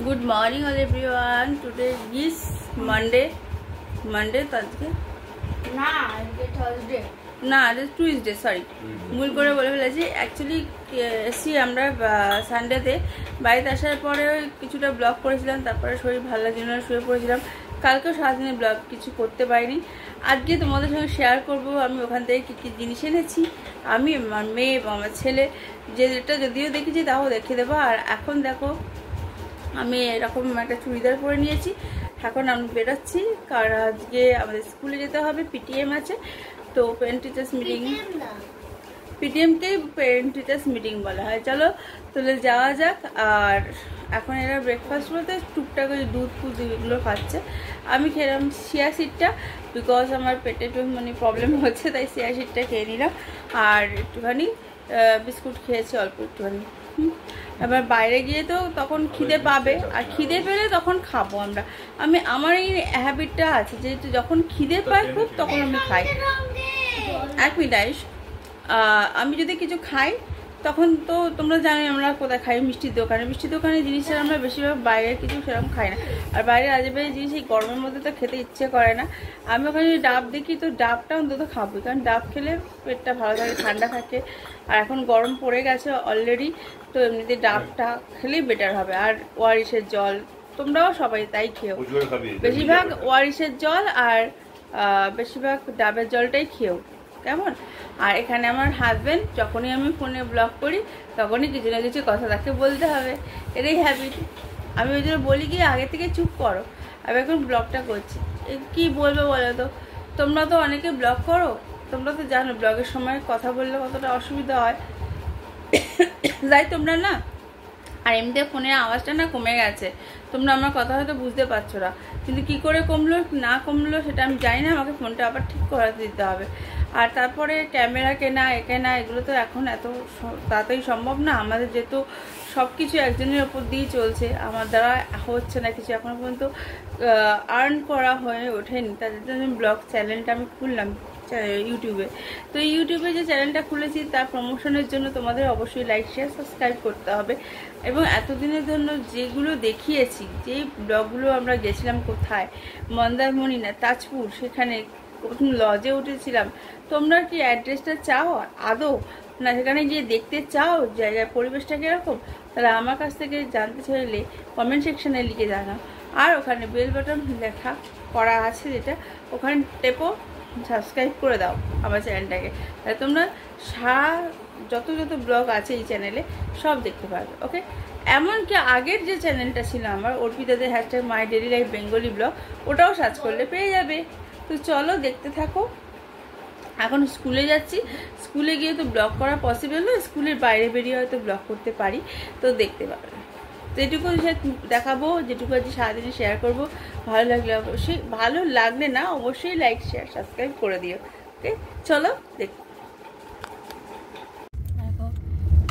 Good morning all everyone. Today is Monday তো আজকে না আজকে থার্সডে না আজ টুইসডে সরি ভুল করে বলে ফেলেছি অ্যাকচুয়ালি এসছি আমরা সানডেতে বাড়িতে আসার পরে কিছুটা ব্লগ করেছিলাম, তারপরে শরীর ভালো লাগছিল না, শুয়ে পড়েছিলাম। কালকেও সারাদিনে ব্লগ কিছু করতে পারিনি। আজকে তোমাদের সঙ্গে শেয়ার করব আমি ওখান থেকে কী কী জিনিস এনেছি, আমি আমার মেয়ে এবং আমার ছেলে, যেটা যদিও দেখেছি তাও দেখিয়ে দেবো। আর এখন দেখো আমি এরকম একটা চুড়িদার পরে নিয়েছি, এখন আমি বেরোচ্ছি কারণ আজকে আমাদের স্কুলে যেতে হবে, পিটিএম আছে। তো পেরেন্ট টিচার্স মিটিং, পিটিএমকেই পেরেন্ট টিচার্স মিটিং বলা হয়। চলো তাহলে যাওয়া যাক। আর এখন এরা ব্রেকফাস্ট বলতে টুকটাক ওই দুধ ফুদ এগুলো খাচ্ছে। আমি খেলাম চিয়া সিডটা, বিকজ আমার পেটে একটু মানে প্রবলেম হচ্ছে, তাই চিয়া সিডটা খেয়ে নিলাম। আর একটুখানি বিস্কুট খেয়েছি অল্প একটুখানি। এবার বাইরে গিয়ে তো তখন খিদে পাবে, আর খিদে পেলে তখন খাবো আমরা। আমার এই হ্যাবিটটা আছে যে যখন খিদে পাই খুব তখন আমি খাই। এক মিনিট আইস, আমি যদি কিছু খাই তখন তো তোমরা জানো আমরা কোথায় খাই, মিষ্টির দোকানে জিনিসের আমরা বেশিরভাগ বাইরের কিছু সেরকম খাই না। আর বাইরে আজেবাজে জিনিস এই গরমের মধ্যে তো খেতে ইচ্ছে করে না। আমি ওখানে যদি ডাব দেখি তো ডাবটা অন্তত খাবো, কারণ ডাব খেলে পেটটা ভালো থাকে, ঠান্ডা থাকে। আর এখন গরম পড়ে গেছে অলরেডি, তো এমনিতে ডাবটা খেলেই বেটার হবে। আর ওয়ারিশের জল তোমরাও সবাই তাই খেও, বেশিরভাগ ওয়ারিশের জল আর বেশিরভাগ ডাবের জলটাই খেও, কেমন? আর এখানে আমার হাজব্যান্ড, যখনই আমি ফোনে ব্লগ করি তখনই কিছু না কিছু কথা তাকে বলতে হবে, এটাই হ্যাবিট। আমি ওই জন্য বলি কি আগে থেকে চুপ করো, আমি এখন ব্লগটা করছি, কি বলবো বলো তো? তোমরা তো অনেকে ব্লগ করো, তোমরা তো জানো ব্লগের সময় কথা বললে কতটা অসুবিধা হয়, তাই তোমরা না। আর এমনিতে ফোনের আওয়াজটা না কমে গেছে, তোমরা আমার কথা হয়তো বুঝতে পারছো না, কিন্তু কি করে কমলো না কমলো সেটা আমি জানি না, আমাকে ফোনটা আবার ঠিক করাতে দিতে হবে। আর তারপরে ক্যামেরা কেনা এগুলো তো এখন এত তাড়াতাড়ি সম্ভব না আমাদের, যেহেতু সব কিছু একজনের ওপর দিয়েই চলছে, আমার দ্বারা হচ্ছে না কিছু এখনো পর্যন্ত আর্ন করা হয়ে ওঠেনি। তাদের জন্য ব্লগ চ্যানেলটা আমি খুললাম ইউটিউবে। তো ইউটিউবে যে চ্যানেলটা খুলেছি তার প্রমোশনের জন্য তোমাদের অবশ্যই লাইক শেয়ার সাবস্ক্রাইব করতে হবে। এবং এতদিনের জন্য যেগুলো দেখিয়েছি, যেই ব্লগগুলো আমরা গেছিলাম কোথায়, মন্দারমণি না তাজপুর, সেখানে লজে উঠেছিলাম, তোমরা কি অ্যাড্রেসটা চাও আদৌ না, সেখানে গিয়ে দেখতে চাও জায়গার পরিবেশটা কীরকম? তাহলে আমার কাছ থেকে জানতে চাইলে কমেন্ট সেকশানে লিখে জানাও। আর ওখানে বেল বাটন লেখা করা আছে যেটা, ওখানে টেপো, সাবস্ক্রাইব করে দাও আমার চ্যানেলটাকে, তাহলে তোমরা যত ব্লগ আছে এই চ্যানেলে সব দেখতে পারবে। ওকে, এমনকি আগের যে চ্যানেলটা ছিল আমার অর্পিতাদের hashtag my daily life Bengali vlog, ওটাও সার্চ করলে পেয়ে যাবে। তো চলো দেখতে থাকো। এখন স্কুলে যাচ্ছি, স্কুলে গিয়ে তো ব্লগ করা পসিবল নয়, স্কুলের বাইরে বেরিয়ে হয়তো ব্লগ করতে পারি, তো দেখতে পাবে। তো এটুকু দেখাবো, যেটুকু আজকে সারাদিনে শেয়ার করবো। ভালো লাগলে না অবশ্যই লাইক শেয়ার সাবস্ক্রাইব করে দিও। ওকে চলো দেখ।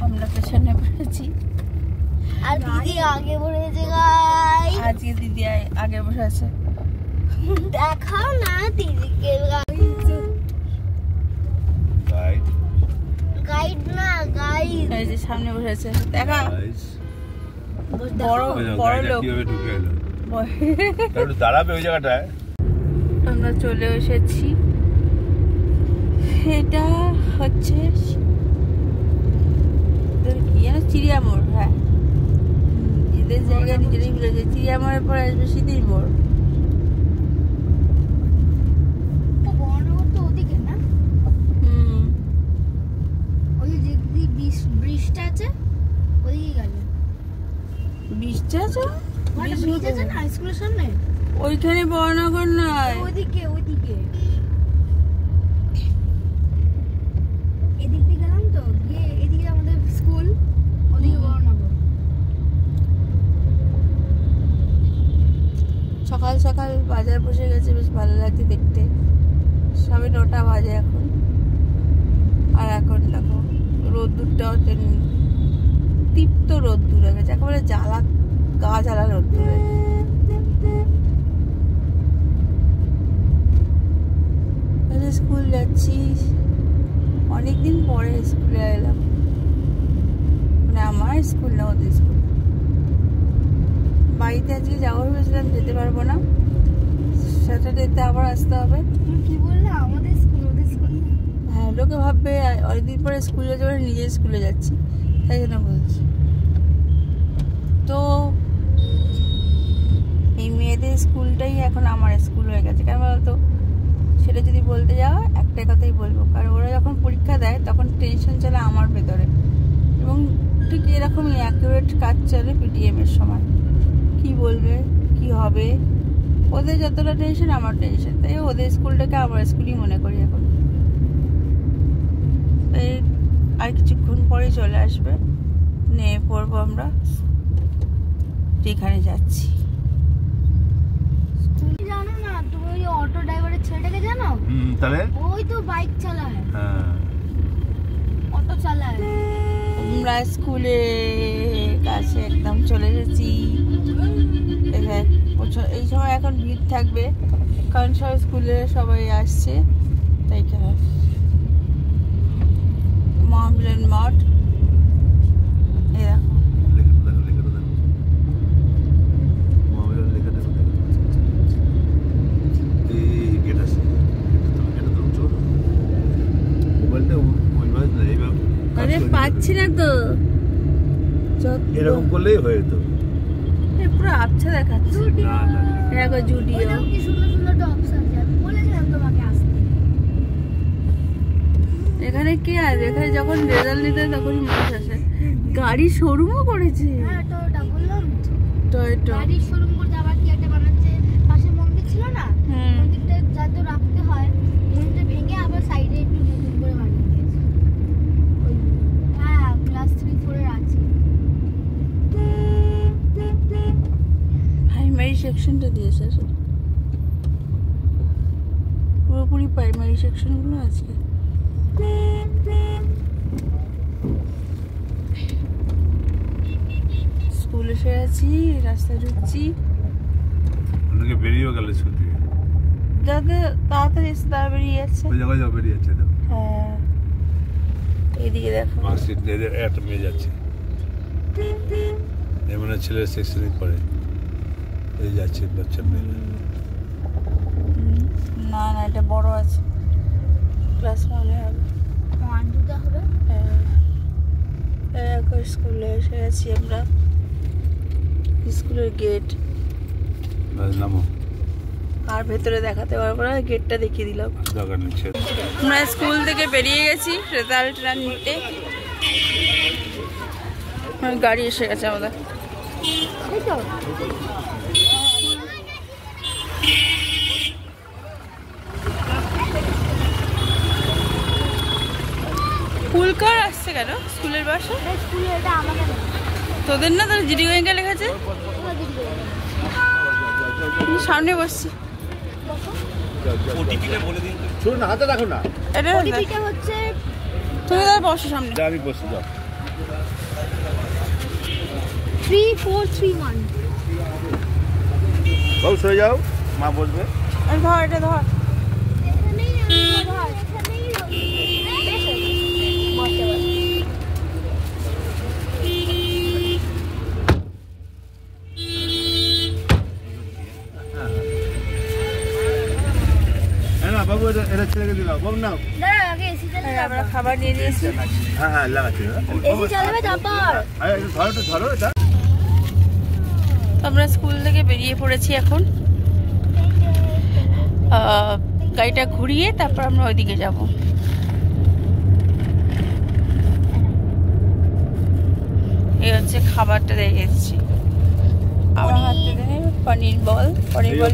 আমরা পেছনে বসেছি আর দিদি আগে বসেছে, গাইস আজকে দিদি আগে বসে আছে, দেখাও না দিদিকে। গাইড না গাইড, এই যে সামনে বসে আছে, দেখা বড় লোক দাঁড়াবে ওই জায়গাটায়। আমরা চলে এসেছি, এটা হচ্ছে চিড়িয়ামোড়। হ্যাঁ, এদের জায়গা নিজেরাই বলেছে, চিড়িয়ামোড়ের পর আসবে শীতের মোড়। ব্রিজটা আছে ওইদিকে গেল, ব্রিজটা আছে না স্কুলের সামনে, ওইখানে বড়নগর নয়, ওইদিকে এদিক দিয়ে গেলাম তো, গিয়ে এদিকে আমাদের স্কুল, ওদিকে বড়নগর। সকাল সকাল বাজার বসে গেছে, বেশ ভালো লাগছে দেখতে। সবে 9টা বাজে এখন। আর এখন দেখো রোদ্দুরটাও তীব্র রোদ্দুর হয়ে গেছে, একেবারে গা জ্বালা রোদ্দুর হয়ে গেছে। স্কুল যাচ্ছি, অনেকদিন পরে স্কুলে এলাম, মানে আমার স্কুল না ওদের স্কুল। বাড়িতে আজকে যাওয়া ভেবেছিলাম, যেতে পারবো না। স্যাটারডেতে আবার আসতে হবে। কি বললে আমাদের স্কুল ওদের স্কুল? হ্যাঁ, লোকে ভাববে অনেকদিন পরে স্কুলে যাবে, নিজের স্কুলে যাচ্ছি, তাই জন্য বলছি। তো এই মেয়েদের স্কুলটাই এখন আমার স্কুল হয়ে গেছে। কেন বলতো, সেটা যদি বলতে যাওয়া একটাই কথাই বলবো, কারণ ওরা যখন পরীক্ষা দেয় তখন টেনশন চলে আমার ভেতরে, এবং ঠিক এরকমই অ্যাকুরেট কাজ চলে পিটিএম এর সময়। কি বলবে, কি হবে, ওদের যতটা টেনশন আমার টেনশন, তাই ওদের স্কুলটাকে আমার স্কুলই মনে করি এখন। এই আর কিছুক্ষণ পরে চলে আসবে, নেমে পড়বো আমরা, যেখানে যাচ্ছি। তুমি জানো না, তুমি ওই অটো ড্রাইভারের ছেলেটাকে জানো? তাহলে ওই তো বাইক চালায়, হ্যাঁ অটো চালায়। আমরা স্কুলে কাছে একদম চলে এসেছি। এই সময় এখন ভিড় থাকবে, কারণ সব স্কুলে সবাই আসছে, তাই কেন মহামিলন মঠ। এরকম আরে পাচ্ছি না তো, এরকম করলেই হয়ে যেত। পুরো আবছা দেখাচ্ছে। দেখো জুডিও, কি সুন্দর সুন্দর টপস আছে, আমি বলেছিলাম তোমাকে আসতে। এখানে কে আছে? এখানে যখন রেজাল্ট নিতে তখন মানুষ আসে। গাড়ি শোরুমও করেছে। হ্যাঁ, টয়োটা বললাম তো। টয়োটা গাড়ির শোরুম করতে আবার কি একটা বানাচ্ছে। পাশে মন্দির ছিল না, মন্দিরটা যাতে রাখতে হয়, মন্দিরটা ভেঙে আবার সাইডে একটু নতুন করে বানিয়ে দিয়েছে। হ্যাঁ, ক্লাস 3-4 এর আছে। প্রাইমারি সেকশনটা দিয়েছে আসলে, পুরোপুরি প্রাইমারি সেকশনগুলো আজকে। স্কুল এসে আছি, রাস্তায় ঢুকছি। অনেকে বেরিয়েও গেল স্কুল থেকে, যাদের তাড়াতাড়ি এসে তারা বেরিয়ে যাচ্ছে। ওই জায়গায় যাও, বেরিয়ে যাচ্ছে। হ্যাঁ, এইদিকে দেখো মার্কশিট এদের একটা মেয়ে যাচ্ছে, এমন ছেলের সেকশনে পড়ে, এই যাচ্ছে বাচ্চা মেয়ে। না না, এটা বড় আছে, ক্লাস 1 হবে। 1-2 হবে। এখন স্কুলে এসে গেছি আমরা, স্কুলের গেট। নামো, আর ভেতরে দেখাতে পারবো না, গেটটা দেখিয়ে দিলাম। দরকার নেই। আমরা স্কুল থেকে বেরিয়ে গেছি রেজাল্টটা নিতে। গাড়ি এসে গেছে আমাদের। এই তো ফুলকার আসছে কেন স্কুলের বাসে? স্কুলে এটা আমাকে না, তোদের না, তোর জিডি গোয়েঙ্কা লেখা আছে। সামনে বসছি। শুনুন, হাতে রাখো না। এটা ওটিপিটা হচ্ছে তুমি তাহলে বসো সামনে। আমি বসে যাও। 3431। বাবু সরে যাও, মা বসবে। ধর, এটা ধর। এখানেই ধর, এখানেই বসে বসে। না বাবু, এটা ছেড়ে দিলাম। বাবু নাও। দাঁড়া, আগে এসিটা আমরা খাবার নিয়ে নিয়েছি। হ্যাঁ হ্যাঁ, লাগাচ্ছি। এসি চালাবে তারপর। ধরো তো, ধরো এটা। আমরা স্কুল থেকে বেরিয়ে পড়েছি এখন। গাড়িটা ঘুরিয়ে তারপর আমরা ওইদিকে যাব। এই হচ্ছে খাবারটা দেখে এসেছি। আমার হাতে পনির বল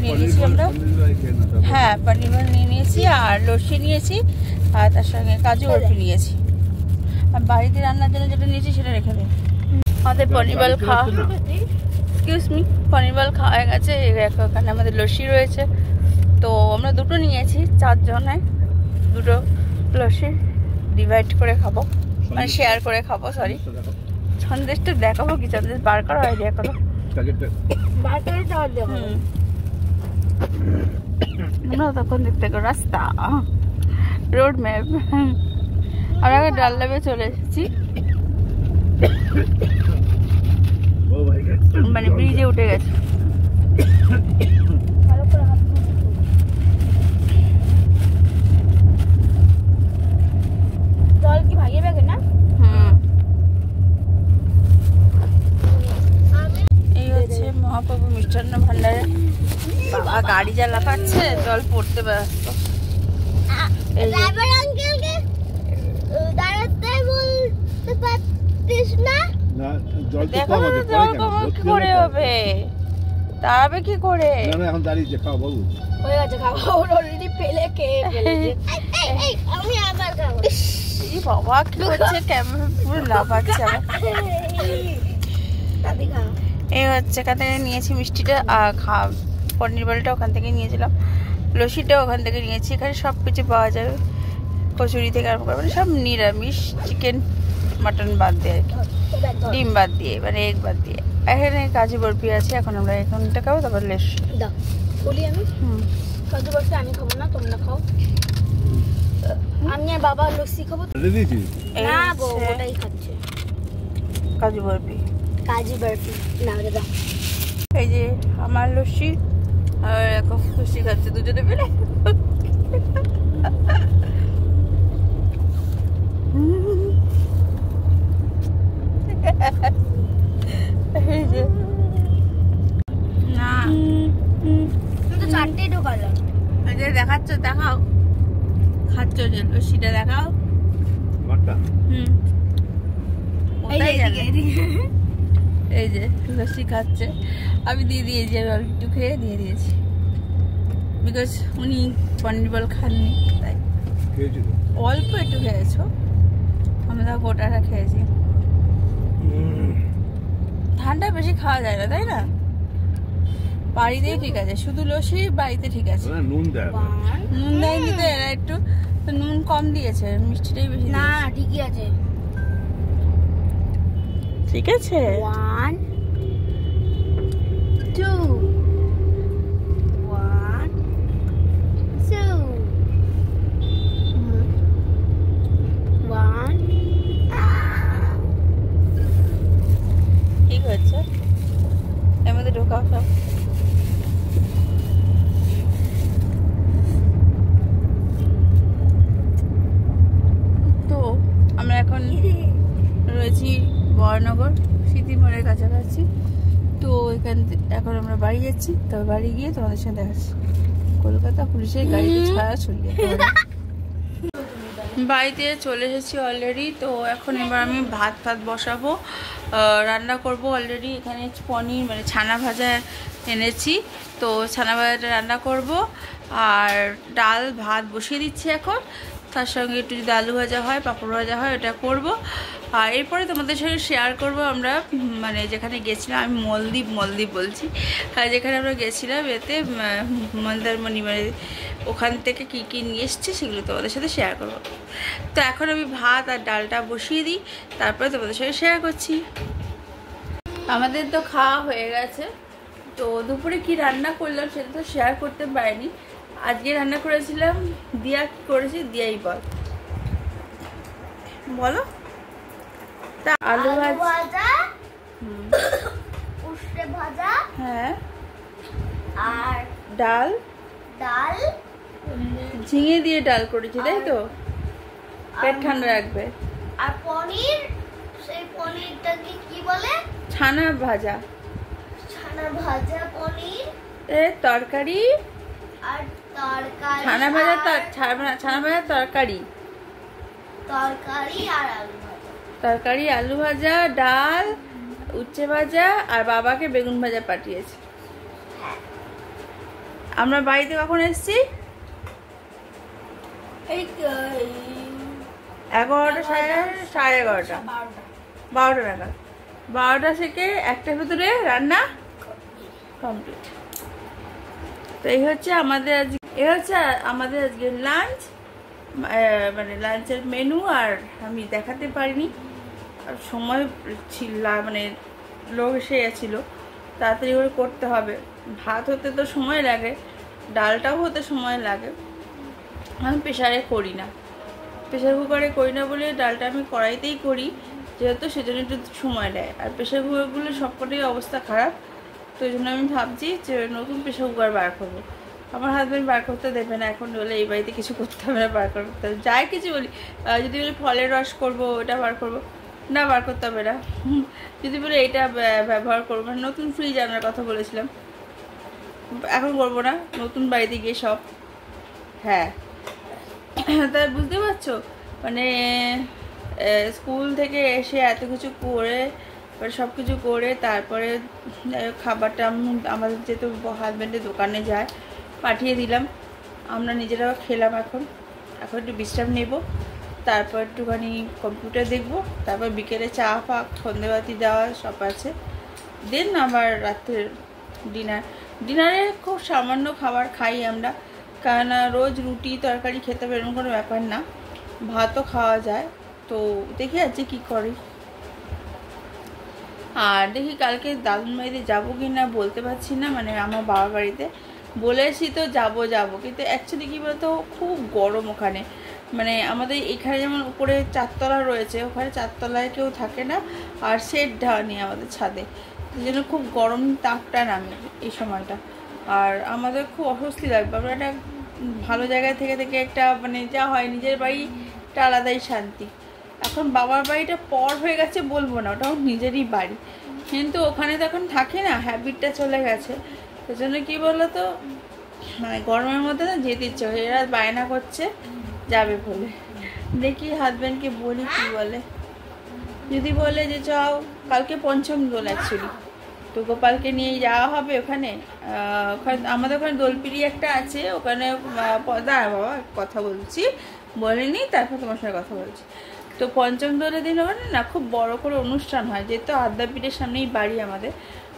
নিয়ে নিয়েছি আমরা। হ্যাঁ, পনির বল নিয়ে নিয়েছি, আর লস্যি নিয়েছি, আর তার সঙ্গে কাজু বরফি নিয়েছি। আর বাড়িতে রান্নার জন্য যেটা নিয়েছি সেটা রেখে দেবো। আমাদের পনির বল খাওয়া, এক্সকিউজ মি, পনির বল খাওয়া হয়ে গেছে। এখানে আমাদের লস্যি রয়েছে, তো আমরা দুটো নিয়েছি, 4 জনে দুটো লস্যি ডিভাইড করে খাবো, মানে শেয়ার করে খাবো। সরি, সন্দেশটা দেখাবো কি? সন্দেশ বার করা আইডিয়া করো। আমরা তখন দেখতে গো রাস্তা, রোড ম্যাপ। আমরা ডাল লেবে চলে এসেছি। মানে ব্রিজে উঠে গেছে। ভালো করে হাত জল কি ভাগিয়ে ব্যাগে না? এই হচ্ছে মহাপ্রভু মিষ্টান্ন ভান্ডারে। বাবা গাড়ি যা লাফাচ্ছে, জল পড়তে ব্যস্ত। ড্রাইভার আঙ্কেলকে দাঁড়াতে বলতে পারতিস না? না জল তো দেখো কম না, আছে, জল পরে কেন? কম রোদ কি খেলে করে না তো। হবে? দাঁড়াবে কি করে? না না এখন দাঁড়িয়ে খাও বাবু। হয়ে গেছে খাওয়া, ওর অলরেডি ফেলে খেয়ে ফেলেছে। আমি আবার খাবো। এই বাবা কি হচ্ছে, ক্যামেরা পুরো লাফাচ্ছে আবার। দাদি খাও। এই হচ্ছে এখান থেকে নিয়েছি মিষ্টিটা, পনির বলটা ওখান থেকে নিয়েছিলাম, লস্যিটা ওখান থেকে নিয়েছি। এখানে সব কিছু পাওয়া যাবে, কচুরি থেকে আরম্ভ করে, মানে সব নিরামিষ, চিকেন মাটন বাদ দিয়ে আর কি, ডিম বাদ দিয়ে, মানে এগ বাদ দিয়ে। এখানে কাজু বরফি আছে, এখন আমরা এখানটা খাবো, তারপর লস্যি। দাও বলি আমি কাজু বরফি আমি খাবো না, তোমরা খাও। আমি আর বাবা লস্যি খাবো। দিয়েছি না গো, ওটাই খাচ্ছে কাজু বরফি। কাজু বরফি। না ওটা দাও। এই যে আমার লস্যি আর এখন লস্যি খাচ্ছে দুজনে মিলে। এই যে না তুমি তো চারটেই ঢোকালাম। এই যে দেখাচ্ছ, দেখাও, খাচ্ছ যে লস্যিটা দেখাও। মারটা ওটাই জানে। এই যে লস্যি খাচ্ছে, আমি দিয়ে দিয়েছি, আমি অল্প একটু খেয়ে দিয়ে দিয়েছি, বিকজ উনি পনির বল খাননি, তাই খেয়েছি তো। অল্প একটু খেয়েছো, আমরা গোটাটা খেয়েছি। ঠান্ডা বেশি খাওয়া যায় না, তাই না? বাড়িতেই ঠিক আছে, শুধু লস্যি বাড়িতে ঠিক আছে। না নুন দেয় না। নুন দেয়নি তো, এরা একটু তো নুন কম দিয়েছে, মিষ্টিটাই বেশি না দিয়েছে। ঠিকই আছে। ঠিক আছে। 1 2 1 2 1 ঠিক হচ্ছে, এর মধ্যে ঢোকাও সব। তো আমরা এখন রয়েছি বড়নগর স্মৃতিমোড়ের কাছাকাছি। তো এখান এখন আমরা বাড়ি যাচ্ছি, তবে বাড়ি গিয়ে তোমাদের সাথে দেখাচ্ছি। কলকাতা পুলিশের গাড়িতে ছাড়া ছড়িয়ে বাড়িতে চলে এসেছি অলরেডি। তো এখন এবার আমি ভাত বসাবো, রান্না করব। অলরেডি এখানে পনির মানে ছানা ভাজা এনেছি, তো ছানা ভাজাটা রান্না করব। আর ডাল ভাত বসিয়ে দিচ্ছি এখন, তার সঙ্গে একটু যদি আলু ভাজা হয়, পাঁপড় ভাজা হয়, এটা করব। আর এরপরে তোমাদের সঙ্গে শেয়ার করব আমরা মানে যেখানে গেছিলাম, আমি মলদ্বীপ বলছি, যেখানে আমরা গেছিলাম এতে মন্দারমণি, মানে ওখান থেকে কী কী নিয়ে এসেছি সেগুলো তোমাদের সাথে শেয়ার করব। তো এখন আমি ভাত আর ডালটা বসিয়ে দিই, তারপরে তোমাদের সঙ্গে শেয়ার করছি। আমাদের তো খাওয়া হয়ে গেছে। তো দুপুরে কি রান্না করলাম সেটা তো শেয়ার করতে পারিনি। আজকে রান্না করেছিলাম, দিয়া কি করেছি দিয়াই বলো। তা আলু ভাজা, উস্তে ভাজা, হ্যাঁ, আর ডাল ঝিঙে দিয়ে ডাল করেছি, তাই তো? পেট ঠান্ডা রাখবে। আর পনির, সেই পনিরটাকে কি বলে? ছানা ভাজা, পনির তরকারি, আর তরকারি, ছানা ভাজা তরকারি, আর আলু ভাজা। তরকারি, আলু ভাজা, ডাল, উচ্ছে ভাজা, আর বাবাকে বেগুন ভাজা পাঠিয়েছি। আমরা বাড়িতে কখন এসেছি? এই 11টা, সাড়ে 11টা, 12টা নাগাদ। 12টা থেকে 1টার ভিতরে রান্না কমপ্লিট। তো এই হচ্ছে আমাদের আজকে লাঞ্চ, মানে লাঞ্চের মেনু। আর আমি দেখাতে পারিনি, আর সময় ছিল, মানে লোক এসে গেছিলো, তাড়াতাড়ি করে করতে হবে। ভাত হতে তো সময় লাগে, ডালটাও হতে সময় লাগে। আমি প্রেশারে করি না, প্রেশার কুকারে করি না বলে ডালটা আমি কড়াইতেই করি। যেহেতু সেজন্য একটু সময় নেয়। আর প্রেশার কুকারগুলো সবকটাই অবস্থা খারাপ, তো এই জন্য আমি ভাবছি যে নতুন প্রেশার কুকার বার করবো। আমার হাজব্যান্ড বার করতে দেবে না, এখন বলে এই বাড়িতে কিছু করতে হবে না, বার করতে হবে। যাই কিছু বলি, যদি বলি ফলের রস করবো, ওটা বার করবো, না বার করতে হবে না। যদি বলে এইটা ব্যবহার করবো, মানে নতুন ফ্রিজ আনার কথা বলেছিলাম, এখন করবো না, নতুন বাড়িতে গিয়ে সব। হ্যাঁ, তাই বুঝতে পারছো, মানে স্কুল থেকে এসে এত কিছু করে, সব কিছু করে তারপরে খাবারটা আমাদের যেহেতু হাজব্যান্ডের দোকানে যায়, পাঠিয়ে দিলাম, আমরা নিজেরাও খেলাম। এখন একটু বিশ্রাম নেব, তারপর একটুখানি কম্পিউটার দেখব, তারপর বিকেলে চা ফাঁক সন্ধেবাতি দেওয়া সব আছে, দেন আবার রাত্রের ডিনারে খুব সামান্য খাবার খাই আমরা, কারণ রোজ রুটি তরকারি খেতে হবে এরকম কোনো ব্যাপার না, ভাতও খাওয়া যায়। তো দেখি আজকে কী করি। আর দেখি কালকে দাদুন বাড়িতে যাবো কি না বলতে পারছি না, মানে আমার বাবার বাড়িতে বলেছি তো যাবো, কিন্তু অ্যাকচুয়ালি কী বলতো, খুব গরম ওখানে, মানে আমাদের এখানে যেমন উপরে 4 তলা রয়েছে, ওখানে 4 তলায় কেউ থাকে না, আর শেড ঢাওয়া নেই আমাদের ছাদে, এই জন্য খুব গরম তাপটা নামে এই সময়টা, আর আমাদের খুব অস্বস্তি লাগবে। আমরা একটা ভালো জায়গায় থেকে একটা মানে যা হয় নিজের বাড়িটা আলাদাই শান্তি। এখন বাবার বাড়িটা পর হয়ে গেছে বলবো না, ওটাও নিজেরই বাড়ি, কিন্তু ওখানে তো এখন থাকে না, হ্যাবিটটা চলে গেছে। সেজন্য কী বলো তো, মানে গরমের মধ্যে না যেতে ইচ্ছে হয়, এরা বায়না করছে যাবে বলে। দেখি হাজব্যান্ডকে বলি কি বলে, যদি বলে যে চাও কালকে পঞ্চম দোল অ্যাকচুয়ালি, তো গোপালকে নিয়ে যাওয়া হবে ওখানে। আমাদের ওখানে দোলপিড়ি একটা আছে, ওখানে দাঁড়া বাবা কথা বলছি, বলেনি তারপর তোমার সঙ্গে কথা বলছি। তো পঞ্চম দোলের দিন ওখানে না খুব বড় করে অনুষ্ঠান হয়, যেহেতু আদ্যাপীঠের সামনেই বাড়ি আমাদের,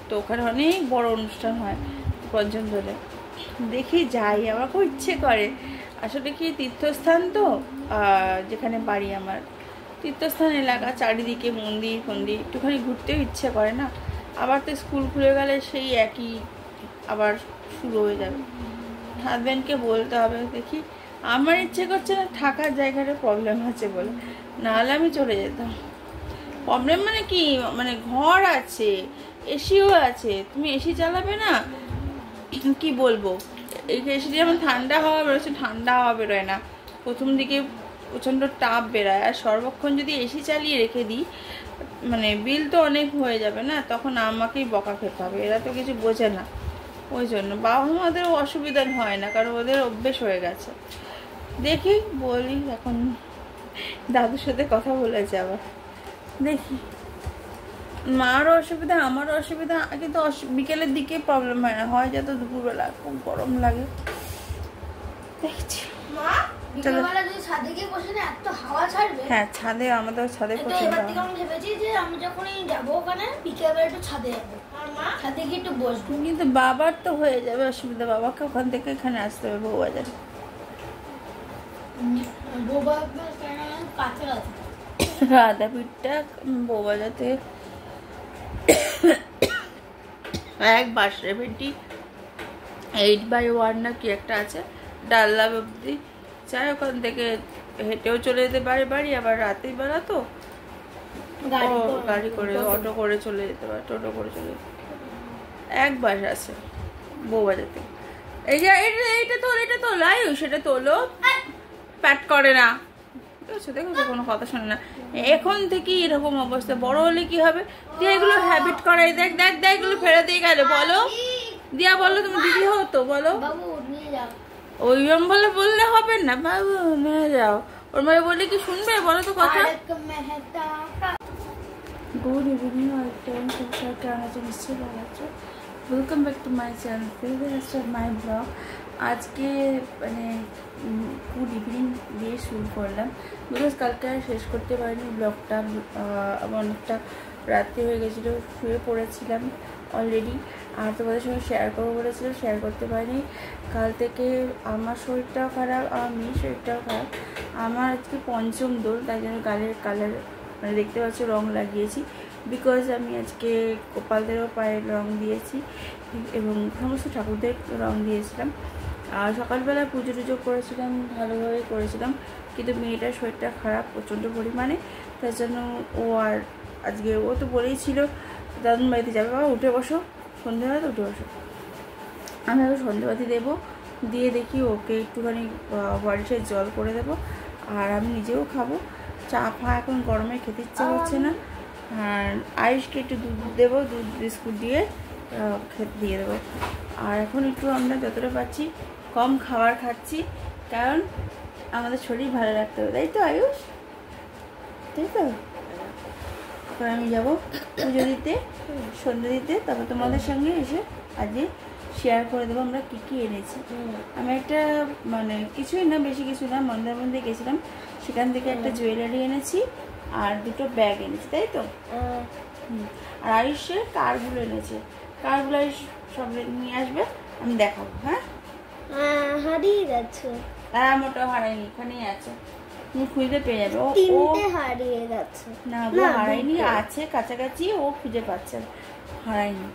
তো ওখানে অনেক বড় অনুষ্ঠান হয় পঞ্চম দোলে। দেখি যাই, আমার খুব ইচ্ছে করে, আসলে কি তীর্থস্থান তো, যেখানে বাড়ি আমার তীর্থস্থান এলাকা, চারিদিকে মন্দির ফন্দির, একটুখানি ঘুরতেও ইচ্ছে করে না। আবার তো স্কুল খুলে গেলে সেই একই আবার শুরু হয়ে যাবে। হাজব্যান্ডকে বলতে হবে, দেখি। আমার ইচ্ছে করছে না, থাকার জায়গাটা প্রবলেম আছে বলে, নাহলে আমি চলে যেতাম। প্রবলেম মানে কি, মানে ঘর আছে, এসিও আছে, তুমি এসি চালাবে না, কি বলবো, এই এসি যেমন ঠান্ডা হাওয়া বেরোচ্ছে, ঠান্ডা হাওয়া বেরোয় না, প্রথম দিকে প্রচণ্ড তাপ বেরোয়, আর সর্বক্ষণ যদি এসি চালিয়ে রেখে দিই, মানে বিল তো অনেক হয়ে যাবে না, তখন আমাকেই বকা খেতে হবে, এরা তো কিছু বোঝে না। ওই জন্য বাবা মাদেরও অসুবিধা হয় না, কারণ ওদের অভ্যেস হয়ে গেছে। দেখি বলি, এখন দাদুর সাথে কথা বলেছে আবার, দেখি। মারও অসুবিধা আমারও অসুবিধা, কিন্তু বিকেলের দিকে প্রবলেম হয় না, হয় যত দুপুরবেলা খুব গরম লাগে। দেখছি হ্যাঁ, ছাদে আমাদের ছাদে কিন্তু বাবার তো হয়ে যাবে অসুবিধা, বাবাকে ওখান থেকে এখানে আসতে হবে বউবাজারে। রাধাপীঠটা বউবাজার থেকে 8/1 না কি একটা আছে, ডাল্লা অব্দি চাই, ওখান থেকে হেঁটেও চলে যেতে পারে বাড়ি, আবার রাতের বেলা তো গাড়ি করে অটো করে চলে যেতে পারে, টোটো করে চলে যেতে পারে। 1 বাস আছে বউবাজার থেকে। এই যে এইটা তো লাইও, সেটা তোলো, প্যাট করে না, দেখো কোনো কথা শোনে না। এখন থেকে এরকম অবস্থা, বড় হলে কি হবে, দিয়ে এগুলো হ্যাবিট করাই। দেখ এগুলো ফেলে দিয়ে গেলে, বলো দিয়া, বলো তুমি দিদি হও তো, বলো ওইরকম বললে হবে না, বাবু নিয়ে যাও, ওর মায়ের বললে কি শুনবে, বলো তো কথা। গুড ইভিনিং, নিশ্চয়ই ভালো আছো। Welcome back to my channel, my blog. আজকে মানে গুড ইভিনিং দিয়ে শুরু করলাম, বিকজ কালকে আর শেষ করতে পারিনি ব্লগটা, অনেকটা রাত্রি হয়ে গেছিলো, শুয়ে পড়েছিলাম অলরেডি, আর তোমাদের সঙ্গে শেয়ার করবো বলেছিলাম, শেয়ার করতে পারিনি। কাল থেকে আমার শরীরটাও খারাপ, আমার মেয়ের শরীরটাও খারাপ। আমার আজকে পঞ্চম দোল, তাই জন্য গালের কালার মানে দেখতে পাচ্ছ রং লাগিয়েছি, বিকজ আমি আজকে গোপালদেরও পায়ের রং দিয়েছি এবং সমস্ত ঠাকুরদের রং দিয়েছিলাম। আর সকালবেলা পুজো টুজো করেছিলাম, ভালোভাবে করেছিলাম, কিন্তু মেয়েটার শরীরটা খারাপ প্রচণ্ড পরিমাণে, তার জন্য ও আর আজকে ও তো বলেই ছিল দাদুন বাড়িতে যাবে। বাবা উঠে বসো, সন্ধ্যেবেলা তো উঠে বসো। আমি আবার সন্ধ্যেবাতি দেবো, দিয়ে দেখি ওকে একটুখানি বাড়িতে জল করে দেবো, আর আমি নিজেও খাবো। চা ফা এখন গরমে খেতে ইচ্ছে হচ্ছে না। আর আয়ুষকে একটু দুধ দেবো, দুধ বিস্কুট দিয়ে খেতে দিয়ে দেবো। আর এখন একটু আমরা যতটা পাচ্ছি কম খাবার খাচ্ছি, কারণ আমাদের শরীর ভালো রাখতে হবে, তাই তো আয়ুষ? তাই তো। এবার আমি যাবো পুজো দিতে, সন্ধ্যে দিতে, তারপর তোমাদের সঙ্গে এসে আজকে শেয়ার করে দেবো আমরা কী কী এনেছি। আমি একটা মানে কিছুই না, বেশি কিছু না, মন্দারমণিতে গেছিলাম, সেখান থেকে একটা জুয়েলারি এনেছি আর দুটো ব্যাগ এনেছি, তাই তো। আর আয়ুষের কারগুলো এনেছে, কারগুলো আয়ুষ সব নিয়ে আসবে, আমি দেখাবো। হ্যাঁ হারিয়ে যাচ্ছে। মোটাও হারায়নি, এখানেই আছে, তুমি খুঁজতে পেয়ে যাবে। ও হারিয়ে যাচ্ছে না, ও হারায়নি, আছে কাছাকাছি, ও খুঁজে পাচ্ছে, হারায়নি।